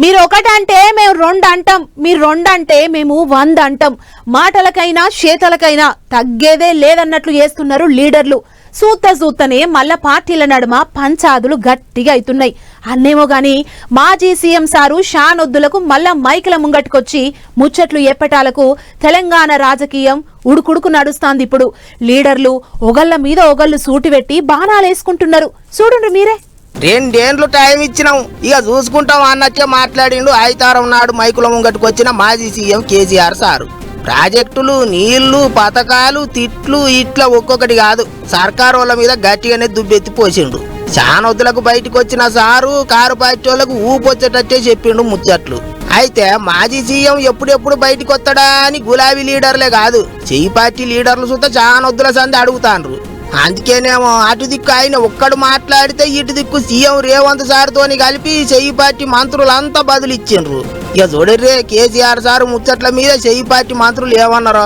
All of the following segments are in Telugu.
మీరు ఒకటంటే మేము రెండు అంటాం, మీరు రెండంటే మేము 100 అంటాం. మాటలకైనా చేతలకైనా తగ్గేదే లేదన్నట్లు చేస్తున్నారు లీడర్లు. సూత్తనే మళ్ళా పార్టీల నడుమ పంచాదులు గట్టిగా అవుతున్నాయి. అన్నేమో గాని మాజీ సీఎం సారు షానొద్దులకు మళ్ళా మైకుల ముంగట్టుకొచ్చి ముచ్చట్లు ఎప్పటాలకు తెలంగాణ రాజకీయం ఉడుకుడుకు నడుస్తాంది. ఇప్పుడు లీడర్లు ఒకళ్ళ మీద ఒకళ్ళు సూటి పెట్టి బాణాలేసుకుంటున్నారు. చూడండి మీరే. 2 ఏళ్ళు టైం ఇచ్చినాం, ఇక చూసుకుంటాం అన్నట్టే మాట్లాడిండు ఐతారం నాడు మైకుల ముంగట్టుకు వచ్చిన మాజీ సీఎం కేసీఆర్ సారు. ప్రాజెక్టులు, నీళ్లు, పథకాలు, తిట్లు ఇట్లా ఒక్కొక్కటి కాదు, సర్కారు వాళ్ళ మీద గట్టిగానే దుబ్బెత్తి పోసిండు. చానొద్దులకు బయటకు వచ్చిన సారు కారు పార్టీ వాళ్ళకు ఊపొచ్చేటట్టే చెప్పిండు ముచ్చట్లు. అయితే మాజీ సీఎం ఎప్పుడెప్పుడు బయటకు వస్తాడా అని గులాబీ లీడర్లే కాదు, చెయ్యి పార్టీ లీడర్లు సుతా చానొద్దుల సంది అడుగుతాండ్రు. అందుకేనేమో అటు దిక్కు ఆయన ఒక్కడు మాట్లాడితే ఇటు దిక్కు సీఎం రేవంత్ సార్తోని కలిపి చెయ్యి పార్టీ మంత్రులంతా బదులు ఇచ్చిండ్రు. ఇక చూడర్రే కేసీఆర్ సారు ముచ్చట్ల మీద చెయ్యి పార్టీ మంత్రులు ఏమన్నారో.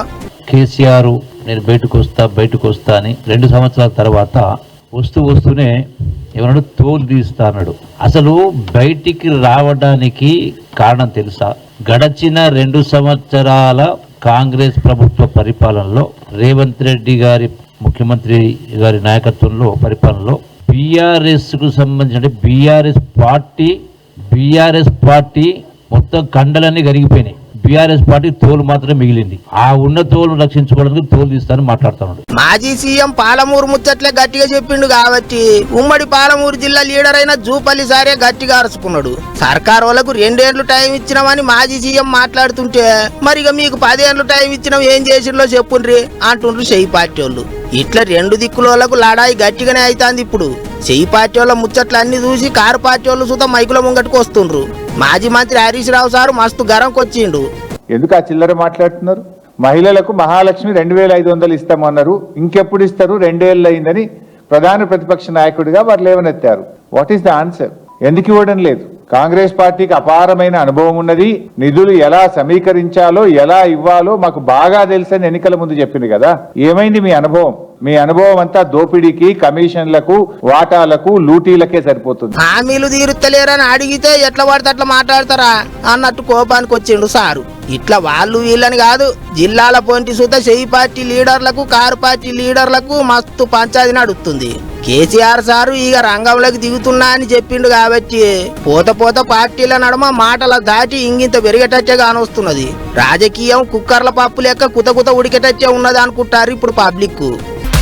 కేసీఆర్ నేను బయటకు వస్తా అని 2 సంవత్సరాల తర్వాత వస్తూనే ఏమన్నాడు, తోలు తీస్తా అన్నాడు. అసలు బయటికి రావడానికి కారణం తెలుసా? గడచిన 2 సంవత్సరాల కాంగ్రెస్ ప్రభుత్వ పరిపాలనలో రేవంత్ రెడ్డి గారి ముఖ్యమంత్రి గారి నాయకత్వంలో పరిపాలనలో బీఆర్ఎస్ కు సంబంధించిన బీఆర్ఎస్ పార్టీ మొత్తం కండలన్నీ కరిగిపోయినాయి. బీఆర్ఎస్ పార్టీ తోలు మాత్రమే మిగిలింది. ఆ ఉన్న తోలు రక్షించుకోవడానికి తోలు తీస్తానని మాట్లాడుతున్నాడు. మాజీ సీఎం పాలమూరు ముచ్చట్లే గట్టిగా చెప్పిండు కాబట్టి ఉమ్మడి పాలమూరు జిల్లా లీడర్ అయిన జూపల్లి సారే గట్టిగా అరుచుకున్నాడు. సర్కారు వాళ్ళకు 2 ఏళ్ళు టైం ఇచ్చినామని మాజీ సీఎం మాట్లాడుతుంటే మరి ఇక మీకు 10 ఏళ్ళు టైం ఇచ్చినాం ఏం చేసిండ్రో చెప్పుండ్రి అంటుండ్రు చెయ్యి పార్టీ వాళ్ళు. ఇట్లా 2 దిక్కులకు లడాయి గట్టిగానే అవుతాంది. ఇప్పుడు చెయ్యి పార్టీ వాళ్ళ ముచ్చట్లు అన్ని చూసి కారు పార్టీ వాళ్ళు సుతం మైకుల ముంగట్టుకు వస్తుండ్రు. మాజీ మంత్రి హరీష్ రావు సారు మస్తు గరంకొచ్చిండు. ఎందుకు ఆ చిల్లర మాట్లాడుతున్నారు? మహిళలకు మహాలక్ష్మి 2500 ఇస్తామన్నారు, ఇంకెప్పుడు ఇస్తారు? 2 ఏళ్ళు అయిందని ప్రధాన ప్రతిపక్ష నాయకుడిగా వారు లేవనెత్తారు. What is the answer? ఎందుకు ఇవ్వడం లేదు? కాంగ్రెస్ పార్టీకి అపారమైన అనుభవం ఉన్నది. నిధులు ఎలా సమీకరించాలో ఎలా ఇవ్వాలో మాకు బాగా తెలుసని ఎన్నికల ముందు చెప్పింది కదా. ఏమైంది మీ అనుభవం? మీ అనుభవం అంతా దోపిడీకి, కమిషన్లకు, వాటాలకు, లూటీలకే సరిపోతుంది. హామీలు తీరుతలేరని అడిగితే ఎట్లా పడితే అట్లా మాట్లాడతారా అన్నట్టు కోపానికి వచ్చిండు సారు. ఇట్లా వాళ్ళు వీళ్ళని కాదు, జిల్లాల పొంటి సుత చెయ్యి పార్టీ లీడర్లకు, కారు పార్టీ లీడర్లకు మస్తు పంచాయతీ నడుస్తుంది. కేసీఆర్ సారు ఇక రంగంలోకి దిగుతున్నా అని చెప్పిండు కాబట్టి పోత పార్టీల నడుమ మాటల దాటి ఇంగింత పెరిగేటచ్చే కానొస్తున్నది. రాజకీయం కుక్కర్ల పప్పు లెక్క కుత ఉడికేటచ్చే ఉన్నది అనుకుంటారు ఇప్పుడు పబ్లిక్.